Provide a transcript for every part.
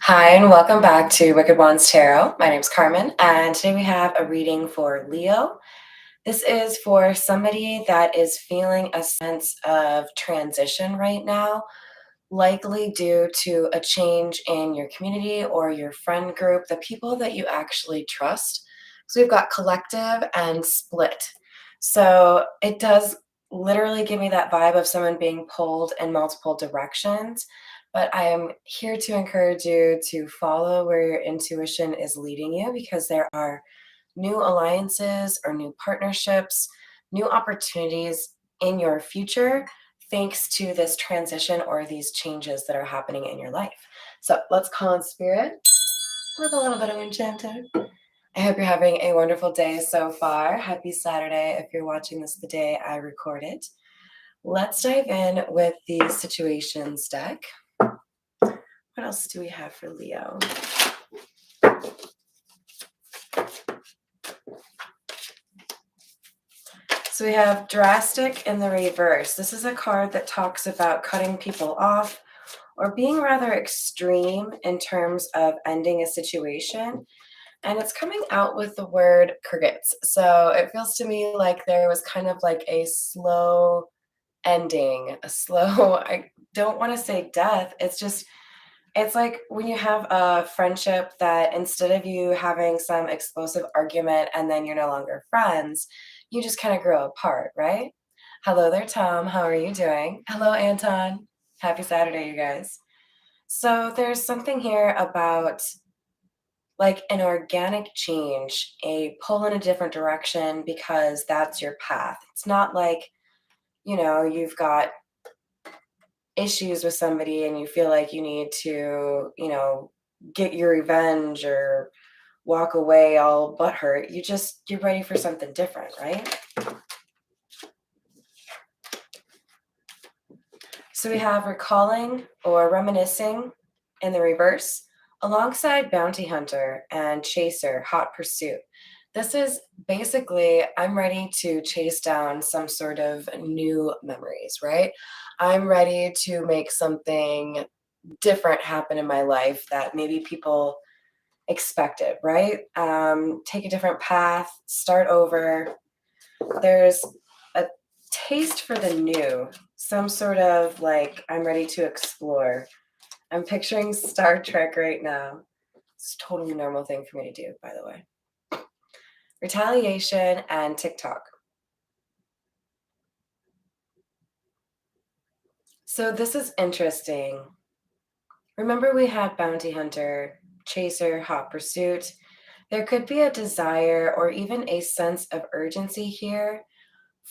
Hi, and welcome back to Wicked Wands Tarot. My name's Carmen, and today we have a reading for Leo. This is for somebody that is feeling a sense of transition right now, likely due to a change in your community or your friend group, the people that you actually trust. So we've got collective and split. So it does literally give me that vibe of someone being pulled in multiple directions. But I am here to encourage you to follow where your intuition is leading you because there are new alliances or new partnerships, new opportunities in your future thanks to this transition or these changes that are happening in your life. So let's call in spirit with a little bit of enchanted. I hope you're having a wonderful day so far. Happy Saturday if you're watching this the day I record it. Let's dive in with the situations deck. What else do we have for Leo? So we have drastic in the reverse. This is a card that talks about cutting people off or being rather extreme in terms of ending a situation. And it's coming out with the word crickets. So it feels to me like there was kind of like a slow ending, a slow, I don't want to say death. It's like when you have a friendship that instead of you having some explosive argument and then you're no longer friends, you just kind of grow apart, right? Hello there, Tom. How are you doing? Hello, Anton. Happy Saturday, you guys. So there's something here about like an organic change, a pull in a different direction because that's your path. It's not like, you've got issues with somebody and you feel like you need to, get your revenge or walk away all butthurt. You're ready for something different, right? So we have recalling or reminiscing in the reverse, alongside bounty hunter and chaser, hot pursuit. This is basically, I'm ready to chase down some sort of new memories, right? I'm ready to make something different happen in my life that maybe people expected, right? Take a different path, start over. There's a taste for the new, some sort of like, I'm ready to explore. I'm picturing Star Trek right now. It's a totally normal thing for me to do, by the way. Retaliation and TikTok. So this is interesting. Remember we had bounty hunter, chaser, hot pursuit. There could be a desire or even a sense of urgency here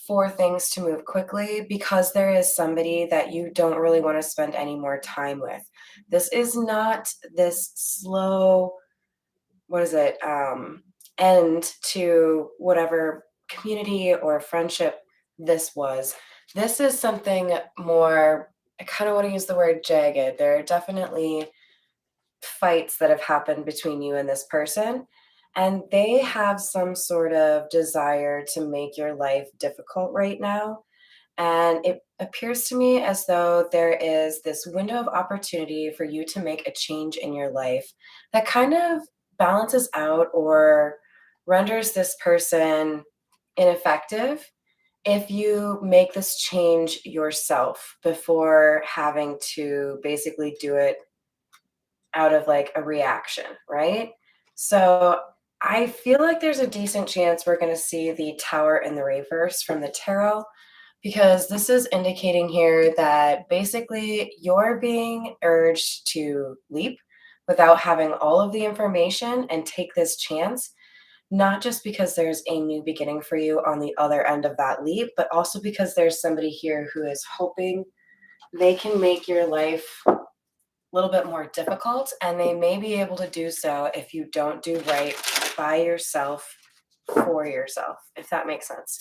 for things to move quickly because there is somebody that you don't really want to spend any more time with. This is not this slow, what is it, end to whatever community or friendship this was. This is something more, I kind of want to use the word jagged. There are definitely fights that have happened between you and this person, and they have some sort of desire to make your life difficult right now. And it appears to me as though there is this window of opportunity for you to make a change in your life that kind of balances out or renders this person ineffective if you make this change yourself before having to basically do it out of like a reaction, right? So I feel like there's a decent chance we're going to see the tower in the reverse from the tarot because this is indicating here that basically you're being urged to leap without having all of the information and take this chance, not just because there's a new beginning for you on the other end of that leap, but also because there's somebody here who is hoping they can make your life little bit more difficult, and they may be able to do so if you don't do right by yourself for yourself, if that makes sense.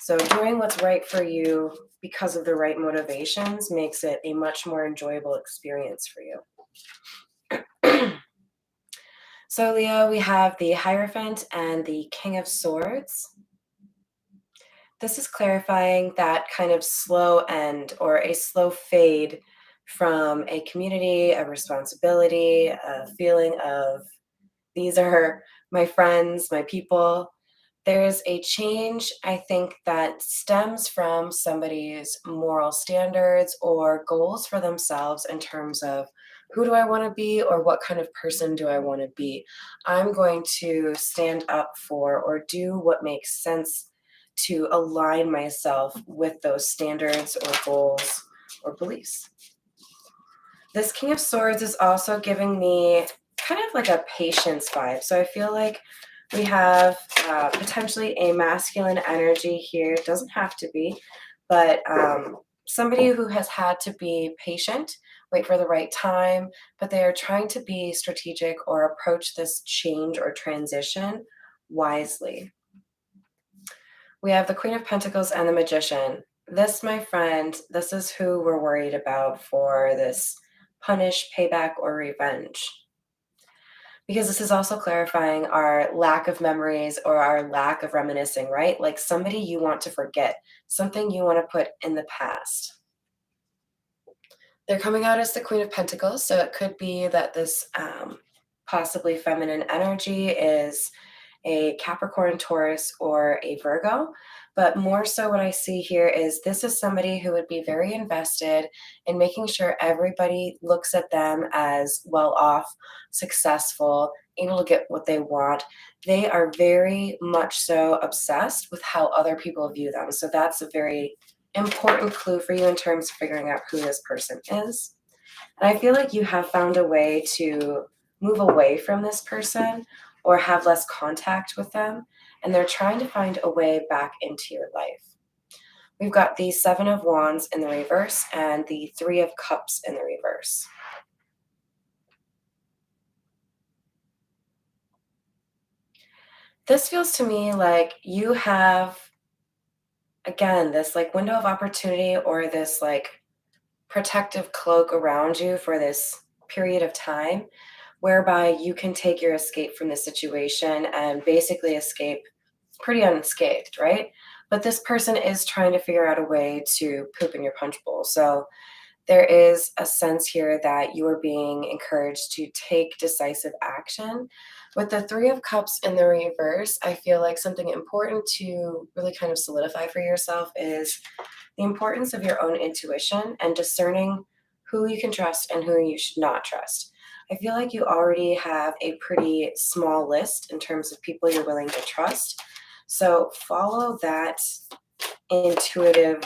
So doing what's right for you because of the right motivations makes it a much more enjoyable experience for you. So Leo, we have the Hierophant and the King of Swords. This is clarifying that kind of slow end or a slow fade from a community, a responsibility, a feeling of these are my friends, my people. There's a change, I think, that stems from somebody's moral standards or goals for themselves in terms of who do I want to be or what kind of person do I want to be. I'm going to stand up for or do what makes sense to align myself with those standards or goals or beliefs. This King of Swords is also giving me kind of like a patience vibe. So I feel like we have potentially a masculine energy here. It doesn't have to be, but somebody who has had to be patient, wait for the right time, but they are trying to be strategic or approach this change or transition wisely. We have the Queen of Pentacles and the Magician. This, my friend, this is who we're worried about for this punish, payback, or revenge. Because this is also clarifying our lack of memories or our lack of reminiscing, right? Like somebody you want to forget, something you want to put in the past. They're coming out as the Queen of Pentacles, so it could be that this possibly feminine energy is a Capricorn, Taurus, or a Virgo. But more so, what I see here is this is somebody who would be very invested in making sure everybody looks at them as well off, successful, able to get what they want. They are very much so obsessed with how other people view them. So that's a very important clue for you in terms of figuring out who this person is. And I feel like you have found a way to move away from this person or have less contact with them, and they're trying to find a way back into your life. We've got the Seven of Wands in the reverse and the Three of Cups in the reverse. This feels to me like you have, again, this like window of opportunity or this like protective cloak around you for this period of time whereby you can take your escape from the situation and basically escape pretty unscathed, right? But this person is trying to figure out a way to poop in your punch bowl. So there is a sense here that you are being encouraged to take decisive action. With the Three of Cups in the reverse, I feel like something important to really kind of solidify for yourself is the importance of your own intuition and discerning who you can trust and who you should not trust. I feel like you already have a pretty small list in terms of people you're willing to trust. So follow that intuitive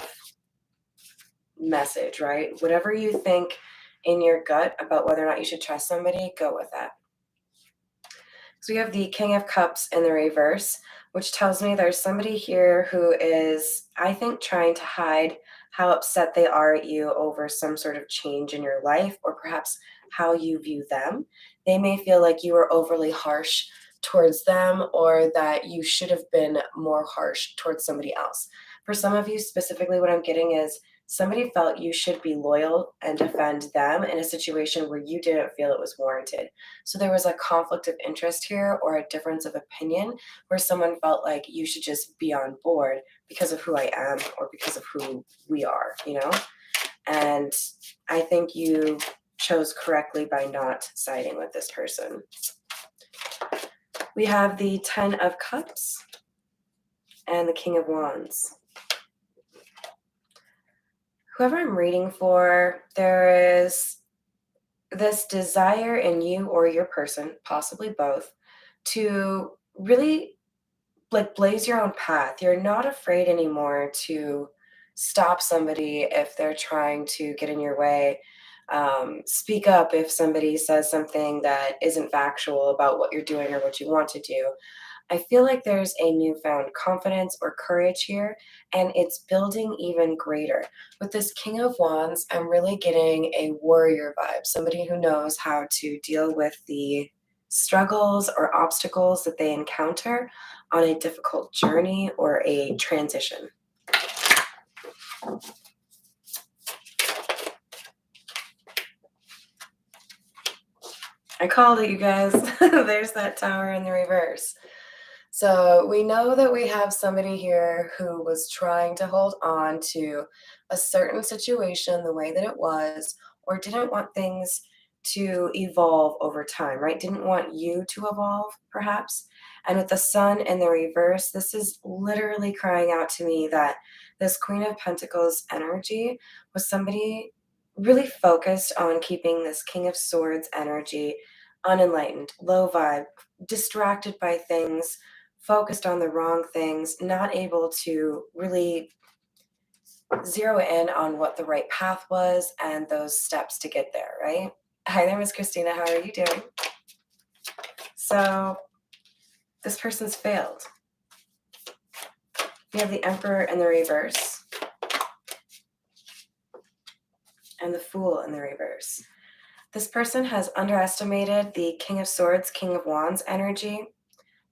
message, right? Whatever you think in your gut about whether or not you should trust somebody, go with that. So we have the King of Cups in the reverse, which tells me there's somebody here who is, I think, trying to hide how upset they are at you over some sort of change in your life or perhaps how you view them. They may feel like you were overly harsh towards them or that you should have been more harsh towards somebody else. For some of you specifically, what I'm getting is somebody felt you should be loyal and defend them in a situation where you didn't feel it was warranted. So there was a conflict of interest here or a difference of opinion where someone felt like you should just be on board because of who I am or because of who we are, you know? And I think you chose correctly by not siding with this person. We have the Ten of Cups and the King of Wands. Whoever I'm reading for, there is this desire in you or your person, possibly both, to really like blaze your own path. You're not afraid anymore to stop somebody if they're trying to get in your way. Speak up if somebody says something that isn't factual about what you're doing or what you want to do. I feel like there's a newfound confidence or courage here, and it's building even greater. With this King of Wands, I'm really getting a warrior vibe, somebody who knows how to deal with the struggles or obstacles that they encounter on a difficult journey or a transition. I called it, you guys. There's that Tower in the reverse. So we know that we have somebody here who was trying to hold on to a certain situation the way that it was, or didn't want things to evolve over time, right? Didn't want you to evolve, perhaps. And with the sun in the reverse, this is literally crying out to me that this Queen of Pentacles energy was somebody really focused on keeping this King of Swords energy unenlightened, low vibe, distracted by things, focused on the wrong things, not able to really zero in on what the right path was and those steps to get there, right? Hi there, Miss Christina. How are you doing? So this person's failed. We have the Emperor in the reverse and the Fool in the reverse. This person has underestimated the King of Swords, King of Wands energy.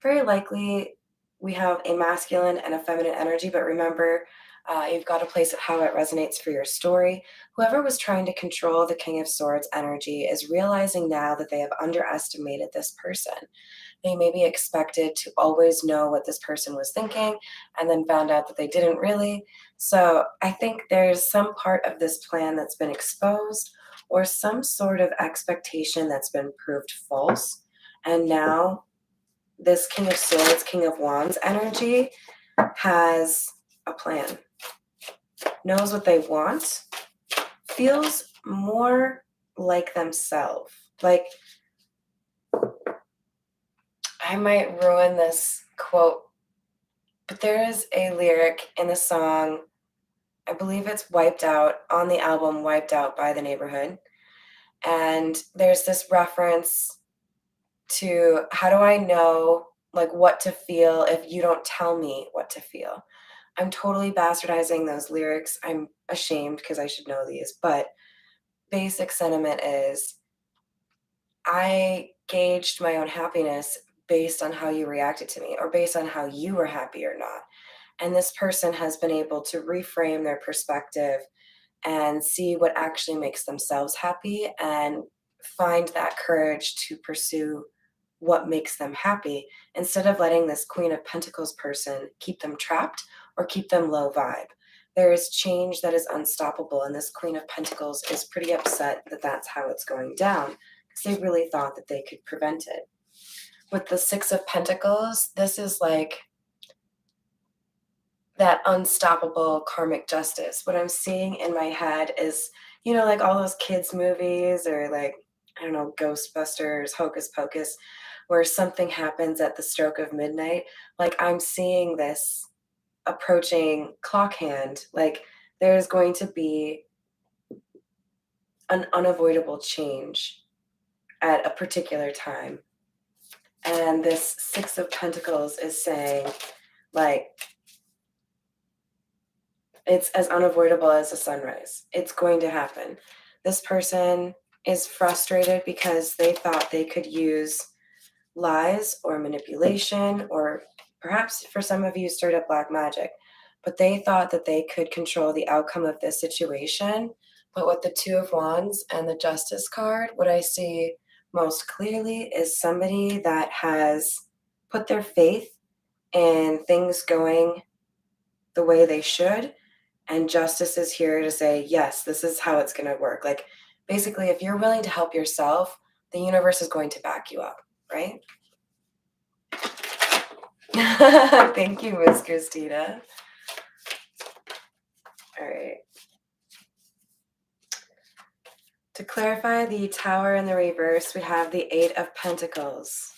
Very likely we have a masculine and a feminine energy, but remember, you've got to place it how it resonates for your story. Whoever was trying to control the King of Swords energy is realizing now that they have underestimated this person. They maybe expected to always know what this person was thinking and then found out that they didn't really. So I think there's some part of this plan that's been exposed or some sort of expectation that's been proved false. And now this King of Swords, King of Wands energy has a plan, knows what they want, feels more like themselves. Like, I might ruin this quote, but there is a lyric in the song, I believe it's Wiped Out, on the album Wiped Out by The Neighborhood. And there's this reference to, how do I know like what to feel if you don't tell me what to feel? I'm totally bastardizing those lyrics. I'm ashamed because I should know these, but basic sentiment is, I gauged my own happiness based on how you reacted to me or based on how you were happy or not. And this person has been able to reframe their perspective and see what actually makes themselves happy and find that courage to pursue what makes them happy instead of letting this Queen of Pentacles person keep them trapped or keep them low vibe. There is change that is unstoppable, and this Queen of Pentacles is pretty upset that that's how it's going down because they really thought that they could prevent it. With the Six of Pentacles, this is like that unstoppable karmic justice. What I'm seeing in my head is, you know, like all those kids' movies or like, I don't know, Ghostbusters, Hocus Pocus, where something happens at the stroke of midnight. Like, I'm seeing this approaching clock hand. Like, there's going to be an unavoidable change at a particular time. And this Six of Pentacles is saying, like, it's as unavoidable as a sunrise. It's going to happen. This person is frustrated because they thought they could use lies or manipulation, or perhaps for some of you, straight up black magic. But they thought that they could control the outcome of this situation. But with the Two of Wands and the Justice card, what I see most clearly is somebody that has put their faith in things going the way they should. And justice is here to say, yes, this is how it's going to work. Like, basically, if you're willing to help yourself, the universe is going to back you up, right? Thank you, Miss Christina. All right. To clarify the Tower in the reverse, we have the Eight of Pentacles.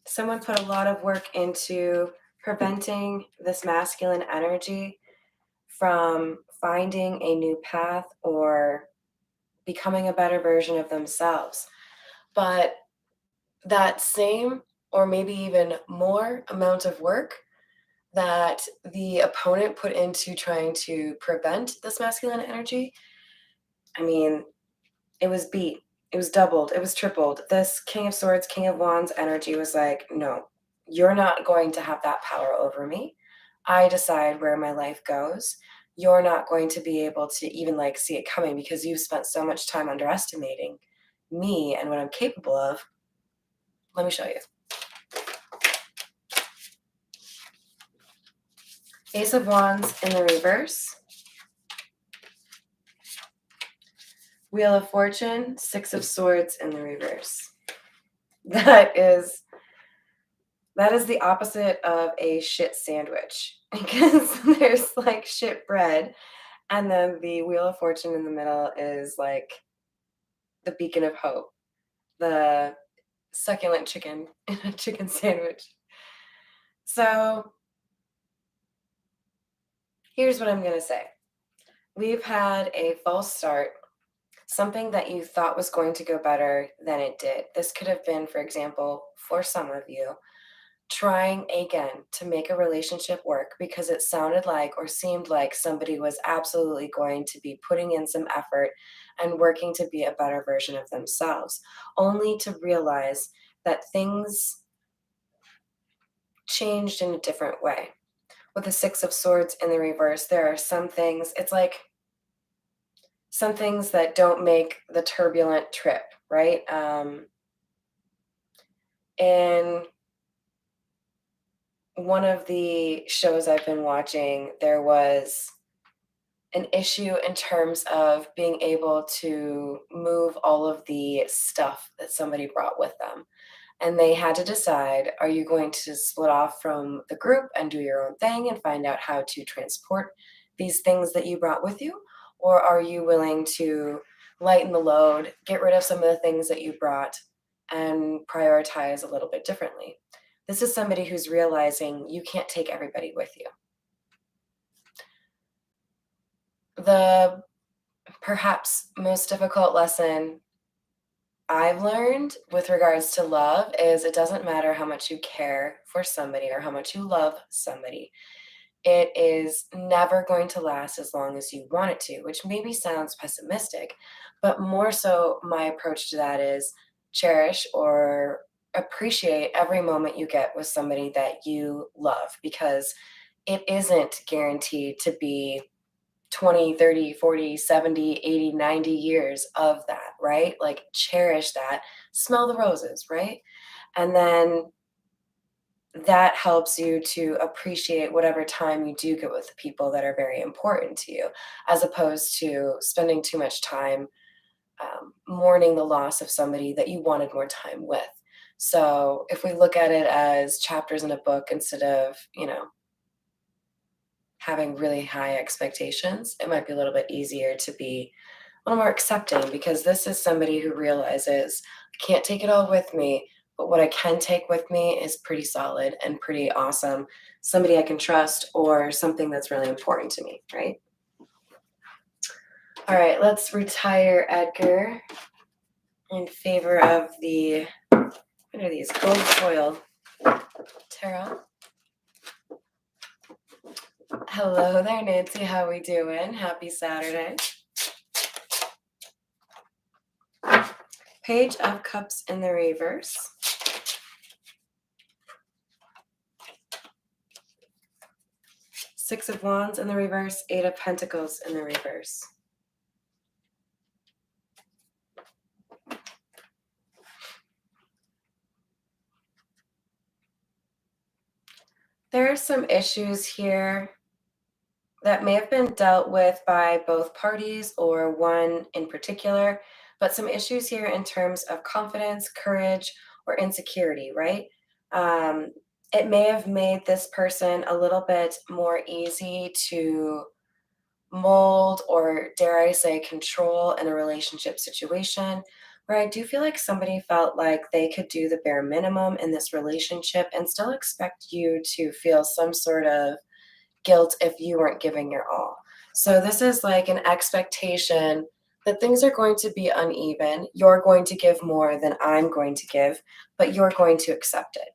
Someone put a lot of work into preventing this masculine energy from finding a new path or becoming a better version of themselves. But that same, or maybe even more amount of work that the opponent put into trying to prevent this masculine energy, I mean, it was beat, it was doubled, it was tripled. This King of Swords, King of Wands energy was like, no, you're not going to have that power over me. I decide where my life goes. You're not going to be able to even like see it coming because you've spent so much time underestimating me and what I'm capable of. Let me show you. Ace of Wands in the reverse. Wheel of Fortune, Six of Swords in the reverse. That is the opposite of a shit sandwich, because there's like shit bread, and then the Wheel of Fortune in the middle is like the beacon of hope, the succulent chicken in a chicken sandwich. So here's what I'm going to say. We've had a false start, something that you thought was going to go better than it did. This could have been, for example, for some of you, trying again to make a relationship work because it sounded like or seemed like somebody was absolutely going to be putting in some effort and working to be a better version of themselves, only to realize that things changed in a different way. With the Six of Swords in the reverse, there are some things, it's like some things that don't make the turbulent trip, right? In one of the shows I've been watching, there was an issue in terms of being able to move all of the stuff that somebody brought with them. And they had to decide, are you going to split off from the group and do your own thing and find out how to transport these things that you brought with you? Or are you willing to lighten the load, get rid of some of the things that you brought, and prioritize a little bit differently? This is somebody who's realizing you can't take everybody with you. The perhaps most difficult lesson I've learned with regards to love is it doesn't matter how much you care for somebody or how much you love somebody. It is never going to last as long as you want it to, which maybe sounds pessimistic, but more so my approach to that is cherish or appreciate every moment you get with somebody that you love, because it isn't guaranteed to be 20, 30, 40, 70, 80, 90 years of that, right? Like cherish that, smell the roses, right? And then that helps you to appreciate whatever time you do get with the people that are very important to you, as opposed to spending too much time mourning the loss of somebody that you wanted more time with. So if we look at it as chapters in a book instead of, having really high expectations, it might be a little bit easier to be a little more accepting, because this is somebody who realizes I can't take it all with me, but what I can take with me is pretty solid and pretty awesome. Somebody I can trust or something that's really important to me, right? All right, let's retire Edgar in favor of the, what are these, gold foil tarot. Hello there, Nancy. How we doing? Happy Saturday. Page of Cups in the reverse. Six of Wands in the reverse. Eight of Pentacles in the reverse. There are some issues here that may have been dealt with by both parties or one in particular, but some issues here in terms of confidence, courage, or insecurity, right? It may have made this person a little bit more easy to mold, or dare I say control, in a relationship situation, where I do feel like somebody felt like they could do the bare minimum in this relationship and still expect you to feel some sort of guilt if you weren't giving your all. So this is like an expectation that things are going to be uneven. You're going to give more than I'm going to give, but you're going to accept it.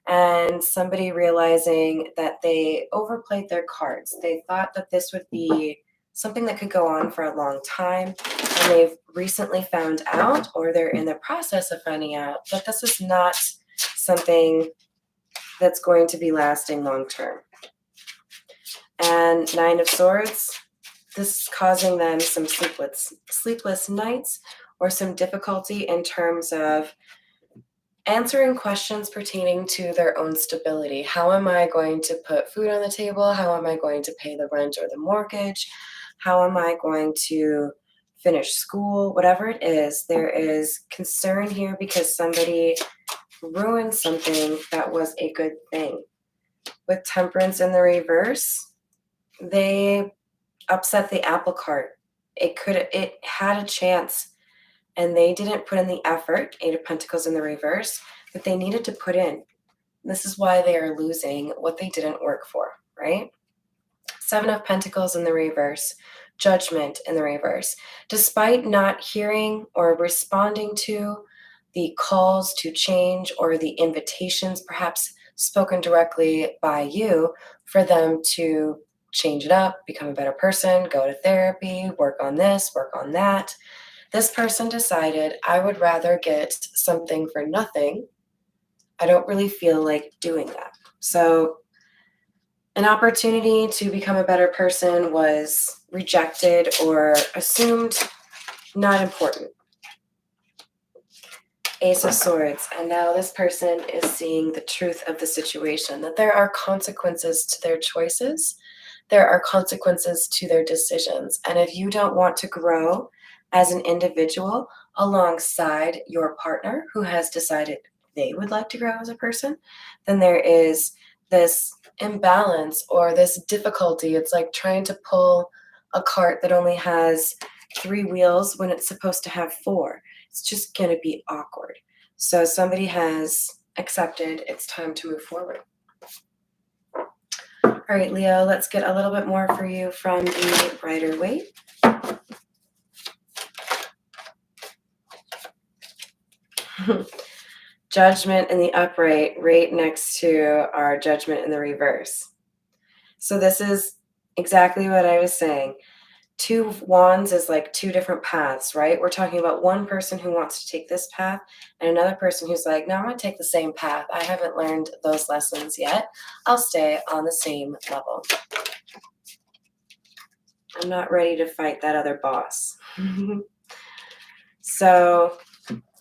And somebody realizing that they overplayed their cards. They thought that this would be something that could go on for a long time, and they've recently found out, or they're in the process of finding out, that this is not something that's going to be lasting long term. And Nine of Swords, this is causing them some sleepless nights, or some difficulty in terms of answering questions pertaining to their own stability. How am I going to put food on the table? How am I going to pay the rent or the mortgage? How am I going to finish school, whatever it is, there is concern here because somebody ruined something that was a good thing. With Temperance in the reverse, they upset the apple cart. It had a chance, and they didn't put in the effort, Eight of Pentacles in the reverse, that they needed to put in. This is why they are losing what they didn't work for, right? Seven of Pentacles in the reverse, Judgment in the reverse. Despite not hearing or responding to the calls to change or the invitations, perhaps spoken directly by you, for them to change it up, become a better person, go to therapy, work on this, work on that, this person decided, I would rather get something for nothing. I don't really feel like doing that. So an opportunity to become a better person was rejected or assumed not important. Ace of Swords. And now this person is seeing the truth of the situation, that there are consequences to their choices. There are consequences to their decisions. And if you don't want to grow as an individual alongside your partner who has decided they would like to grow as a person, then there is this imbalance or this difficulty. It's like trying to pull a cart that only has 3 wheels when it's supposed to have 4. It's just going to be awkward. So somebody has accepted it's time to move forward. All right, Leo, let's get a little bit more for you from the Rider-Waite. Judgment in the upright, right next to our Judgment in the reverse. So this is exactly what I was saying. 2 wands is like 2 different paths, right? We're talking about one person who wants to take this path and another person who's like, no, I'm going to take the same path. I haven't learned those lessons yet. I'll stay on the same level. I'm not ready to fight that other boss. So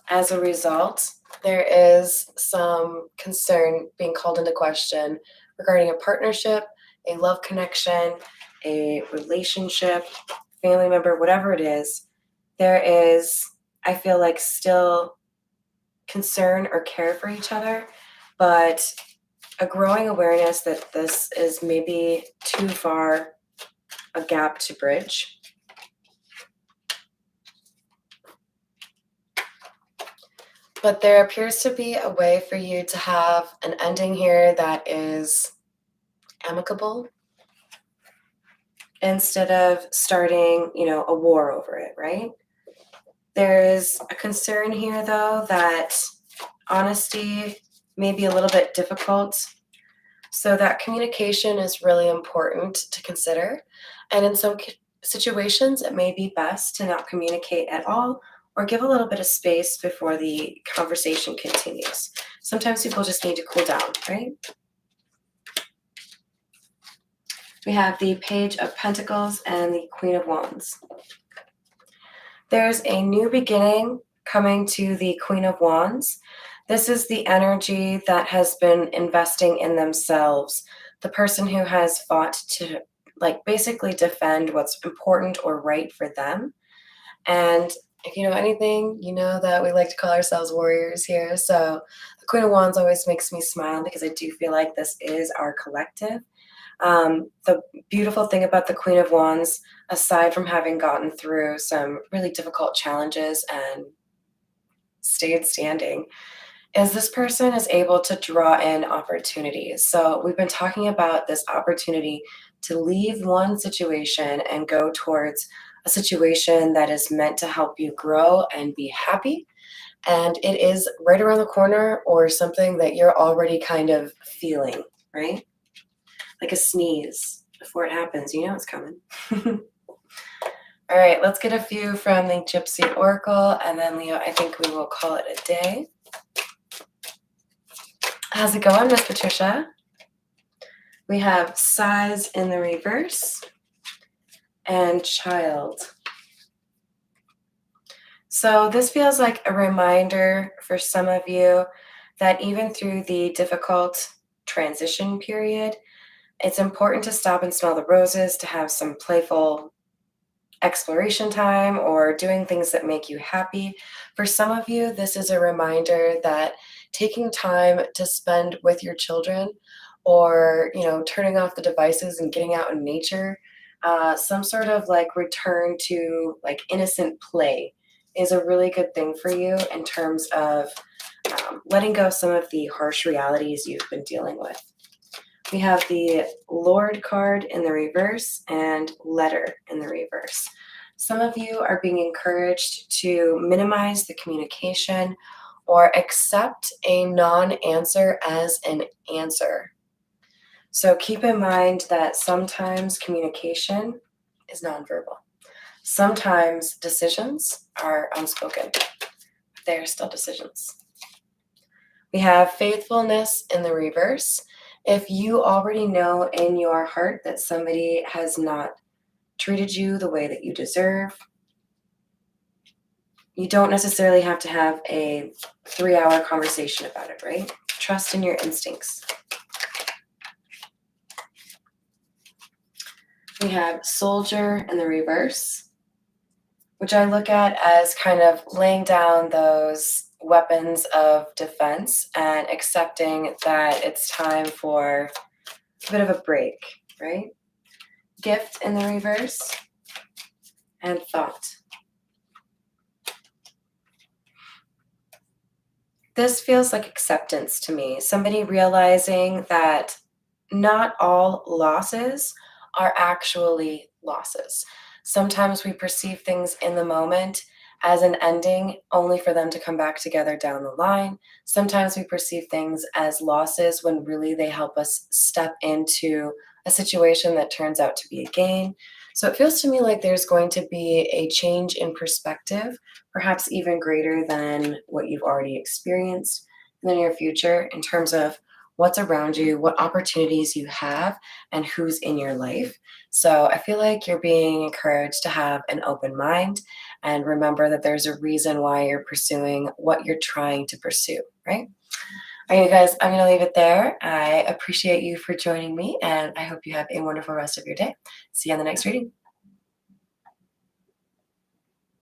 as a result, there is some concern being called into question regarding a partnership, a love connection, a relationship, family member, whatever it is. There is, I feel like, still concern or care for each other, but a growing awareness that this is maybe too far a gap to bridge. But there appears to be a way for you to have an ending here that is amicable instead of starting, a war over it, right? There is a concern here, though, that honesty may be a little bit difficult. So that communication is really important to consider. And in some situations, it may be best to not communicate at all or give a little bit of space before the conversation continues. Sometimes people just need to cool down, right? We have the Page of Pentacles and the Queen of Wands. There's a new beginning coming to the Queen of Wands. This is the energy that has been investing in themselves. The person who has fought to basically defend what's important or right for them. And if you know anything, you know that we like to call ourselves warriors here. So the Queen of Wands always makes me smile because I do feel like this is our collective. The beautiful thing about the Queen of Wands, aside from having gotten through some really difficult challenges and stayed standing, is this person is able to draw in opportunities. So we've been talking about this opportunity to leave one situation and go towards a situation that is meant to help you grow and be happy. And it is right around the corner, or something that you're already kind of feeling, right? Like a sneeze before it happens, it's coming. All right, let's get a few from the Gypsy Oracle, and then Leo, I think we will call it a day. How's it going, Miss Patricia? We have Size in the reverse and Child. So this feels like a reminder for some of you that even through the difficult transition period, it's important to stop and smell the roses, to have some playful exploration time or doing things that make you happy. For some of you, this is a reminder that taking time to spend with your children or, turning off the devices and getting out in nature, some sort of like return to like innocent play is a really good thing for you in terms of letting go of some of the harsh realities you've been dealing with. We have the Lord card in the reverse and Letter in the reverse. Some of you are being encouraged to minimize the communication or accept a non-answer as an answer. So keep in mind that sometimes communication is nonverbal. Sometimes decisions are unspoken. They are still decisions. We have faithfulness in the reverse. If you already know in your heart that somebody has not treated you the way that you deserve, you don't necessarily have to have a 3-hour conversation about it, right? Trust in your instincts. We have Soldier in the reverse, which I look at as kind of laying down those weapons of defense and accepting that it's time for a bit of a break, right? Gift in the reverse and Thought. This feels like acceptance to me. Somebody realizing that not all losses are actually losses. Sometimes we perceive things in the moment as an ending only for them to come back together down the line. Sometimes we perceive things as losses when really they help us step into a situation that turns out to be a gain. So it feels to me like there's going to be a change in perspective, perhaps even greater than what you've already experienced in the near future in terms of what's around you, what opportunities you have, and who's in your life. So I feel like you're being encouraged to have an open mind and remember that there's a reason why you're pursuing what you're trying to pursue, right? All right, you guys, I'm going to leave it there. I appreciate you for joining me, and I hope you have a wonderful rest of your day. See you on the next reading.